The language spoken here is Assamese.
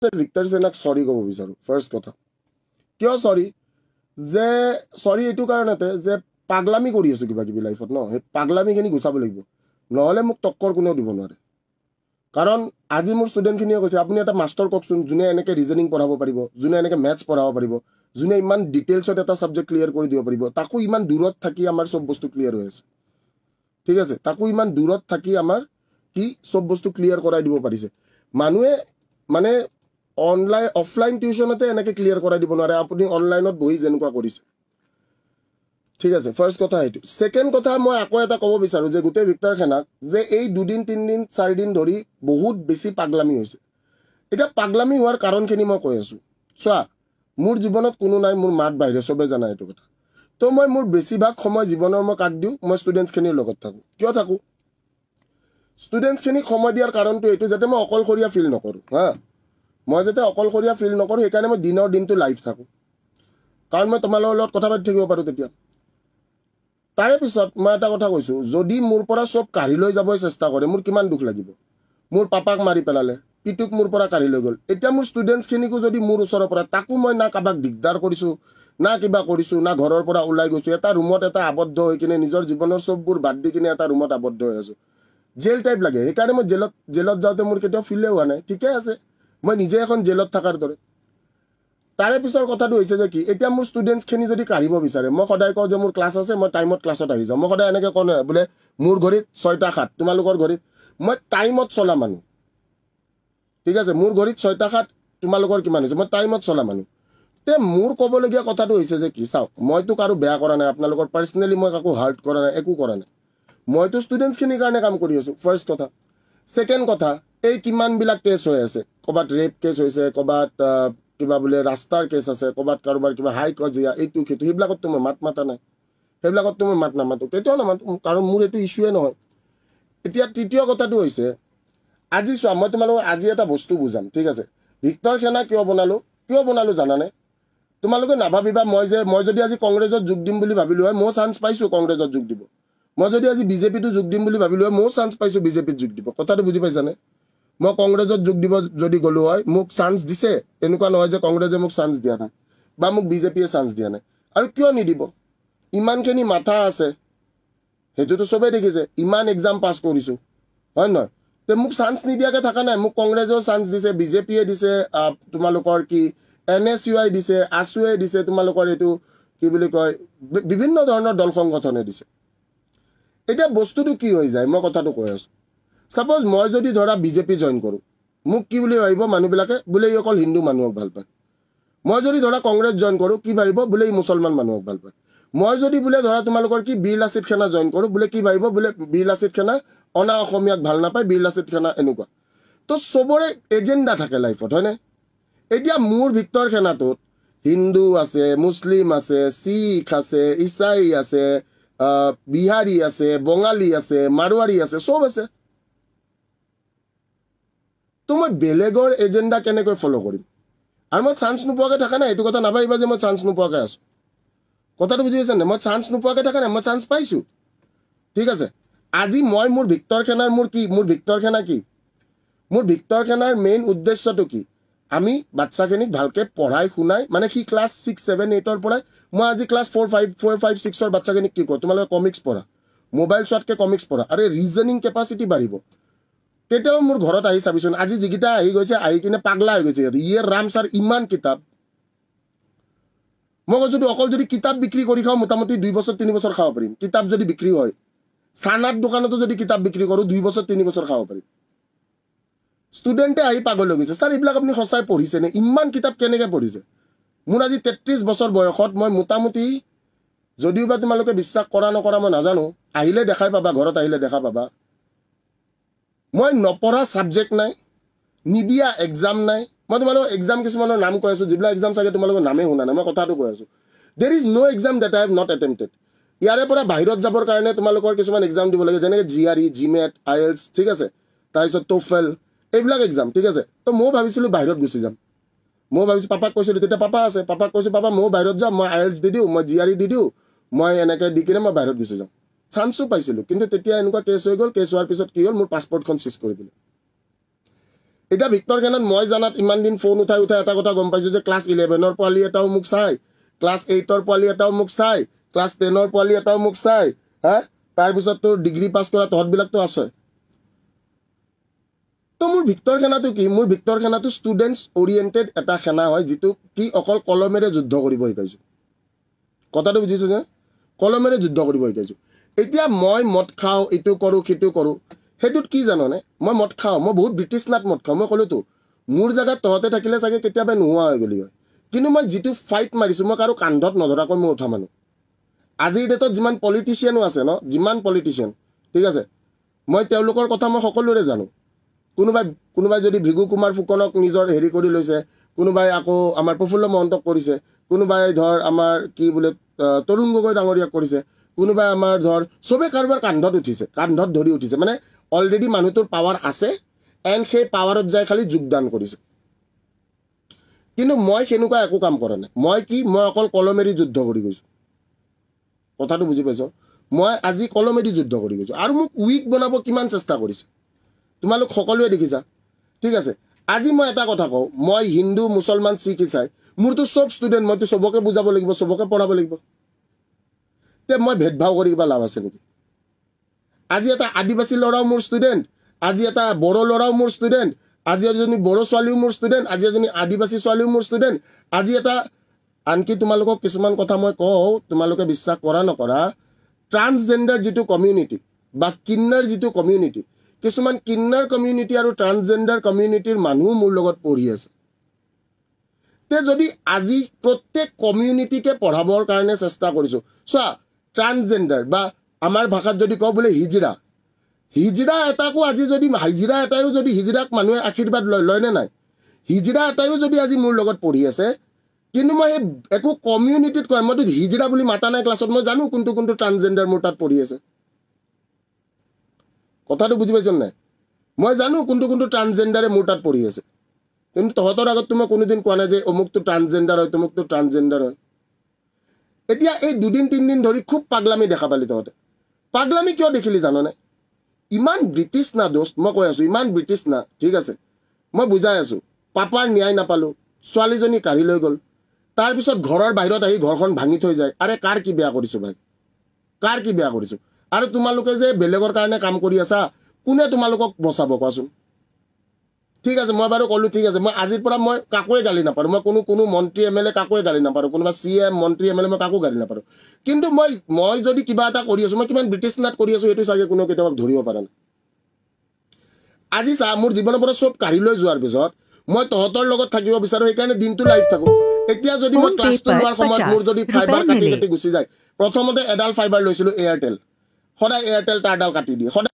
ভিক্টৰ সেনাক সৰি ক'ব বিচাৰো ফাৰ্ষ্ট কথা কিয় সৰি যে সৰি এইটো কাৰণতে যে পাগলামি কৰি আছো কিবা কিবি লাইফত ন সেই পাগলামিখিনি গুচাব লাগিব নহ'লে মোক টক্কৰ কোনেও দিব নোৱাৰে কাৰণ আজি মোৰ ষ্টুডেণ্টখিনিয়ে কৈছে আপুনি এটা মাষ্টৰ কওকচোন যোনে এনেকৈ ৰিজনিং পঢ়াব পাৰিব যোনে এনেকৈ মেথছ পঢ়াব পাৰিব যোনে ইমান ডিটেইলছত এটা ছাবজেক্ট ক্লিয়াৰ কৰি দিব পাৰিব তাকো ইমান দূৰত থাকি আমাৰ চব বস্তু ক্লিয়াৰ হৈ আছে ঠিক আছে তাকো ইমান দূৰত থাকি আমাৰ কি চব বস্তু ক্লিয়াৰ কৰাই দিব পাৰিছে মানুহে মানে অনলাইন অফলাইন টিউশ্যনতে এনেকৈ ক্লিয়াৰ কৰাই দিব নোৱাৰে আপুনি অনলাইনত বহি যেনেকুৱা কৰিছে ঠিক আছে ফাৰ্ষ্ট কথা এইটো সেকেন্ড কথা মই আকৌ এটা ক'ব বিচাৰো যে গোটেই ভিক্টৰ সেনাক যে এই 2 দিন 3 দিন 4 দিন ধৰি বহুত বেছি পাগলামি হৈছে এটা পাগলামি হোৱাৰ কাৰণখিনি মই কৈ আছো চোৱা মোৰ জীৱনত কোনো নাই মোৰ মাত বাহিৰে সবে জানা এইটো কথা তো মই মোৰ বেছিভাগ সময় জীৱনৰ মই কাক দিওঁ মই ষ্টুডেণ্টছখিনিৰ লগত থাকোঁ কিয় থাকোঁ ষ্টুডেণ্টছখিনিক সময় দিয়াৰ কাৰণটো এইটো যাতে মই অকলশৰীয়া ফিল নকৰোঁ হা মই যাতে অকলশৰীয়া ফিল নকৰোঁ সেইকাৰণে মই দিনৰ দিনটো লাইভ থাকোঁ কাৰণ মই তোমালোকৰ লগত কথা পাতি থাকিব পাৰোঁ তেতিয়া তাৰে পিছত মই এটা কথা কৈছোঁ যদি মোৰ পৰা চব কাঢ়ি লৈ যাবই চেষ্টা কৰে মোৰ কিমান দুখ লাগিব মোৰ পাপাক মাৰি পেলালে পিটুক মোৰ পৰা কাঢ়ি লৈ গ'ল এতিয়া মোৰ ষ্টুডেণ্টছখিনিকো যদি মোৰ ওচৰৰ পৰা তাকো মই না কাবাক দিগদাৰ কৰিছোঁ না কিবা কৰিছোঁ না ঘৰৰ পৰা ওলাই গৈছোঁ এটা ৰুমত এটা আবদ্ধ হৈ কিনে নিজৰ জীৱনৰ চববোৰ বাদ দি কিনে এটা ৰুমত আবদ্ধ হৈ আছোঁ জেল টাইপ লাগে সেইকাৰণে মই জেলত যাওঁতে মোৰ কেতিয়াও ফিলে হোৱা নাই ঠিকে আছে মই নিজে এখন জেলত থকাৰ দৰে তাৰে পিছৰ কথাটো হৈছে যে কি এতিয়া মোৰ ষ্টুডেণ্টছখিনি যদি কাঢ়িব বিচাৰে মই সদায় কওঁ যে মোৰ ক্লাছ আছে মই টাইমত ক্লাছত আহি যাওঁ মই সদায় এনেকৈ কওঁ নহয় বোলে মোৰ ঘড়ীত 6টা 7 তোমালোকৰ ঘড়ীত মই টাইমত চলা মানুহ ঠিক আছে মোৰ ঘড়ীত 6টা 7 তোমালোকৰ কিমান হৈছে মই টাইমত চলা মানুহ তে মোৰ ক'বলগীয়া কথাটো হৈছে যে কি চাওক মইতো কাৰো বেয়া কৰা নাই আপোনালোকৰ পাৰ্চনেলি মই কাকো হাৰ্ট কৰা নাই একো কৰা নাই মইতো ষ্টুডেণ্টছখিনিৰ কাৰণে কাম কৰি আছোঁ ফাৰ্ষ্ট কথা সেকেন্ড কথা এই কিমানবিলাক কেছ হৈ আছে ক'ৰবাত ৰেপ কেছ হৈছে ক'ৰবাত কিবা বোলে ৰাস্তাৰ কেছ আছে ক'ৰবাত কাৰোবাৰ কিবা হাই কাজিয়া এইটো সেইটো সেইবিলাকততো মই মাত মাতা নাই সেইবিলাকততো মই মাত নামাতো কেতিয়াও নামাতো কাৰণ মোৰ এইটো ইছ্যুৱে নহয় এতিয়া তৃতীয় কথাটো হৈছে আজি চোৱা মই তোমালোকক আজি এটা বস্তু বুজাম ঠিক আছে ভিক্টৰ সেনা কিয় বনালো জানানে তোমালোকে নাভাবিবা মই যদি আজি কংগ্ৰেছত যোগ দিম বুলি ভাবিলো হয় মই চান্স পাইছোঁ কংগ্ৰেছত যোগ দিব মই যদি আজি বিজেপিটো যোগ দিম বুলি ভাবিলো হয় মই চান্স পাইছোঁ বিজেপিত যোগ দিব কথাটো বুজি পাইছানে মই কংগ্ৰেছত যোগ দিব যদি গ'লো হয় মোক চান্স দিছে এনেকুৱা নহয় যে কংগ্ৰেছে মোক চান্স দিয়া নাই বা মোক বিজেপিয়ে চান্স দিয়া নাই আৰু কিয় নিদিব ইমানখিনি মাথা আছে সেইটোতো চবেই দেখিছে ইমান এক্সাম পাছ কৰিছোঁ হয় নহয় তে মোক চান্স নিদিয়াকৈ থকা নাই মোক কংগ্ৰেছেও চান্স দিছে বিজেপিয়ে দিছে তোমালোকৰ কি NSUI দিছে আছুৱে দিছে তোমালোকৰ এইটো কি বুলি কয় বিভিন্ন ধৰণৰ দল সংগঠনে দিছে এতিয়া বস্তুটো কি হৈ যায় মই কথাটো কৈ আছোঁ সাপোজ মই যদি ধৰা বিজেপি জইন কৰোঁ মোক কি বুলি ভাবিব মানুহবিলাকে বোলে ই অকল হিন্দু মানুহক ভাল পায় মই যদি ধৰা কংগ্ৰেছ জইন কৰোঁ কি ভাবিব বোলে ই মুছলমান মানুহক ভাল পায় মই যদি বোলে ধৰা তোমালোকৰ কি বীৰ লাচিত সেনা জইন কৰোঁ বোলে কি ভাবিব বোলে বীৰ লাচিত সেনা অনা অসমীয়াক ভাল নাপায় বীৰ লাচিত সেনা এনেকুৱা তো চবৰে এজেণ্ডা থাকে লাইফত হয়নে এতিয়া মোৰ ভিক্টৰ সেনাটোত হিন্দু আছে মুছলিম আছে শিখ আছে ইছাই আছে বিহাৰী আছে বঙালী আছে মাৰোৱাৰী আছে চব আছে তো মই বেলেগৰ এজেণ্ডা কেনেকৈ ফ'ল' কৰিম আৰু মই চান্স নোপোৱাকৈ থকা নাই এইটো কথা নাভাবিবা যে মই চান্স নোপোৱাকৈ আছোঁ কথাটো বুজি পাইছা নে মই চান্স নোপোৱাকৈ থকা নাই মই চান্স পাইছোঁ ঠিক আছে আজি মই মোৰ ভিক্টৰ সেনাৰ মোৰ ভিক্টৰ সেনা কি মোৰ ভিক্টৰ সেনাৰ মেইন উদ্দেশ্যটো কি আমি বাচ্চাখিনিক ভালকৈ পঢ়াই শুনাই মানে কি ক্লাছ 6 7 8ৰ পৰাই মই আজি ক্লাছ 4 5 6ৰ বাচ্চাখিনিক কি কওঁ তোমালোকে কমিক্স পঢ়া মোবাইল চোৱাতকৈ কমিক্স পঢ়া আৰু ৰিজনিং কেপাচিটি বাঢ়িব কেতিয়াও মোৰ ঘৰত আহি চাবিচোন আজি যিকেইটা আহি গৈছে আহি কিনে পাগলা হৈ গৈছে ইয়ে ৰাম ছাৰ ইমান কিতাপ মই কৈছোঁ অকল যদি কিতাপ বিক্ৰী কৰি খাওঁ মোটামুটি 2 বছৰ 3 বছৰ খাব পাৰিম কিতাপ যদি বিক্ৰী হয় চানাৰ দোকানতো যদি কিতাপ বিক্ৰী কৰোঁ 2 বছৰ 3 বছৰ খাব পাৰিম ষ্টুডেণ্টে আহি পাগল হৈ গৈছে ছাৰ এইবিলাক আপুনি সঁচাই পঢ়িছেনে ইমান কিতাপ কেনেকৈ পঢ়িছে মোৰ আজি 33 বছৰ বয়সত মই মোটামুটি যদিও বা তোমালোকে বিশ্বাস কৰা নকৰা মই নাজানো আহিলে দেখাই পাবা ঘৰত আহিলে দেখা পাবা মই নপঢ়া ছাবজেক্ট নাই নিদিয়া এক্সাম নাই মই তোমালোকক এক্সাম কিছুমানৰ নাম কৈ আছোঁ যিবিলাক এক্সাম চাগে তোমালোকৰ নামেই শুনা নাই মই কথাটো কৈ আছোঁ there is no' exam date I have not attempted ইয়াৰে পৰা বাহিৰত যাবৰ কাৰণে তোমালোকৰ কিছুমান এক্সাম দিব লাগে যেনেকৈ GRE GMAT IELTS ঠিক আছে তাৰপিছত TOEFL এইবিলাক এক্সাম ঠিক আছে তো ময়ো ভাবিছিলোঁ বাহিৰত গুচি যাম মই ভাবিছোঁ পাপাক কৈছিলোঁ তেতিয়া পাপা আছে পাপাক কৈছোঁ পাপা ময়ো বাহিৰত যাম মই IELTS দি দিওঁ মই GRE দি দিওঁ মই এনেকৈ দি কিনে মই বাহিৰত গুচি যাম চান্সো পাইছিলোঁ কিন্তু তেতিয়া এনেকুৱা কেছ হৈ গ'ল কেছ হোৱাৰ পিছত কি হ'ল মোৰ পাছপৰ্টখন চিজ কৰি দিলে এতিয়া ভিক্টৰ কেনাত মই জানাত ইমান দিন ফোন উঠাই এটা কথা গম পাইছোঁ যে ক্লাছ 11ৰ পোৱালি এটাও মোক চাই, ক্লাছ 8ৰ পোৱালি এটাও মোক চাই, ক্লাছ 10ৰ পোৱালি এটাও মোক চাই, হা তাৰপিছত তোৰ ডিগ্ৰী পাছ কৰা তহঁতবিলাকতো আছে। তো মোৰ ভিক্টৰ সেনাটো কি? মোৰ ভিক্টৰ সেনাটো ষ্টুডেণ্টছ অৰিয়েণ্টেড এটা সেনা হয়, যিটো কি অকল কলমেৰে যুদ্ধ কৰিব শিকাইছোঁ। কথাটো বুজিছোঁ যে কলমেৰে যুদ্ধ কৰিব শিকাইছোঁ। এতিয়া মই মদ খাওঁ, এইটো কৰোঁ সিটো কৰোঁ, সেইটোত কি জাননে? মই মদ খাওঁ, মই বহুত ব্ৰিটিছ নাট মদ খাওঁ। মই ক'লোতো মোৰ জেগাত তহঁতে থাকিলে চাগে কেতিয়াবা নোহোৱা হৈ গ'লি হয়, কিন্তু মই যিটো ফাইট মাৰিছোঁ, মই কাৰো কান্ধত নধৰাকৈ মই উঠা মানুহ। আজিৰ ডেটত যিমান পলিটিচিয়ানো আছে ন, যিমান পলিটিচিয়ান, ঠিক আছে, মই তেওঁলোকৰ কথা মই সকলোৰে জানো। কোনোবাই যদি ভৃগু কুমাৰ ফুকনক নিজৰ হেৰি কৰি লৈছে, কোনোবাই আকৌ আমাৰ প্ৰফুল্ল মহন্তক কৰিছে, কোনোবাই ধৰ আমাৰ কি বোলে তৰুণ গগৈ ডাঙৰীয়াক কৰিছে, কোনোবাই আমাৰ ধৰ চবে কাৰোবাৰ কান্ধত উঠিছে, কান্ধত ধৰি উঠিছে, মানে অলৰেডি মানুহটোৰ পাৱাৰ আছে এণ্ড সেই পাৱাৰত যাই খালি যোগদান কৰিছে। কিন্তু মই সেনেকুৱা একো কাম কৰা নাই। মই অকল কলমেৰি যুদ্ধ কৰি গৈছোঁ। কথাটো বুজি পাইছ? মই আজি কলমেৰি যুদ্ধ কৰি গৈছোঁ। আৰু মোক উইক বনাব কিমান চেষ্টা কৰিছে তোমালোক সকলোৱে দেখিছা, ঠিক আছে। আজি মই এটা কথা কওঁ, মই হিন্দু মুছলমান শিখ ইছাই, মোৰতো চব ষ্টুডেণ্ট, মইতো চবকে বুজাব লাগিব, চবকে পঢ়াব লাগিব। তে মই ভেদভাৱ কৰি কিবা লাভ আছে নেকি? আজি এটা আদিবাসী ল'ৰাও মোৰ ষ্টুডেণ্ট, আজি এটা বড়ো ল'ৰাও মোৰ ষ্টুডেণ্ট, আজি এজনী বড়ো ছোৱালীও মোৰ ষ্টুডেণ্ট, আজি এজনী আদিবাসী ছোৱালীও মোৰ ষ্টুডেণ্ট, আজি এটা আনকি তোমালোকক কিছুমান কথা মই কওঁ, তোমালোকে বিশ্বাস কৰা নকৰা, ট্ৰান্সজেণ্ডাৰ যিটো কমিউনিটি বা কিন্নাৰ যিটো কমিউনিটি, কিছুমান কিন্নাৰ কমিউনিটি আৰু ট্ৰান্সজেণ্ডাৰ কমিউনিটিৰ মানুহ মোৰ লগত পঢ়ি আছে। তে যদি আজি প্ৰত্যেক কমিউনিটিকে পঢ়াবৰ কাৰণে চেষ্টা কৰিছোঁ, চোৱা ট্ৰান্সজেণ্ডাৰ বা আমাৰ ভাষাত যদি কওঁ বোলে হিজৰা এটাকো আজি যদি হিজৰা এটাইও যদি হিজৰাক মানুহে আশীৰ্বাদ লয়নে নাই? হিজৰা এটাইও যদি আজি মোৰ লগত পঢ়ি আছে, কিন্তু মই সেই একো কমিউনিটিত কয়, মইতো হিজৰা বুলি মাতা নাই ক্লাছত, মই জানো কোনটো ট্ৰান্সজেণ্ডাৰ মোৰ তাত পঢ়ি আছে। কথাটো বুজি পাইছ নাই? মই জানো কোনটো ট্ৰান্সজেণ্ডাৰে মোৰ তাত পঢ়ি আছে, কিন্তু তহঁতৰ আগততো মই কোনোদিন কোৱা নাই যে অমুকটো ট্ৰান্সজেণ্ডাৰ হয়, তমুকটো ট্ৰান্সজেণ্ডাৰ হয়। এতিয়া এই 2-3 দিন ধৰি খুব পাগলামি দেখা পালি তহঁতে। পাগলামি কিয় দেখিলি জাননে? ইমান ব্ৰিটিছ না দোস্ত, মই কৈ আছোঁ, ইমান ব্ৰিটিছ না, ঠিক আছে। মই বুজাই আছোঁ, পাপাৰ ন্যায় নাপালোঁ, ছোৱালীজনী কাঢ়ি লৈ গ'ল, তাৰপিছত ঘৰৰ বাহিৰত আহি ঘৰখন ভাঙি থৈ যায়। আৰে কাৰ কি বেয়া কৰিছোঁ ভাই? কাৰ কি বেয়া কৰিছোঁ? আৰু তোমালোকে যে বেলেগৰ কাৰণে কাম কৰি আছা, কোনে তোমালোকক বচাব কোৱাচোন? ঠিক আছে, মই বাৰু ক'লোঁ ঠিক আছে, মই আজিৰ পৰা মই কাকোৱে গালি নাপাৰোঁ, মই কোনো মন্ত্ৰী MLA কাকোৱে গালি নাপাৰোঁ, কোনোবা CM মন্ত্ৰী MLA মই কাকো গালি নাপাৰোঁ। কিন্তু মই যদি কিবা এটা কৰি আছোঁ, মই কিমান ব্ৰিটিছ নাট কৰি আছোঁ, সেইটো চাগে কোনো কেতিয়াবা ধৰিব পৰা নাই। আজি চা, মোৰ জীৱনৰ পৰা চব কাঢ়ি লৈ যোৱাৰ পিছত মই তহঁতৰ লগত থাকিব বিচাৰোঁ, সেইকাৰণে দিনটো লাইভ থাকোঁ। এতিয়া যদি মই ক্লাছটো লোৱাৰ সময়ত মোৰ যদি ফাইবাৰ কাটি গুচি যায়, প্ৰথমতে এডাল ফাইবাৰ লৈছিলোঁ এয়াৰটেল, সদায় এয়াৰটেল তাৰডাল কাটি দিয়ে, সদায়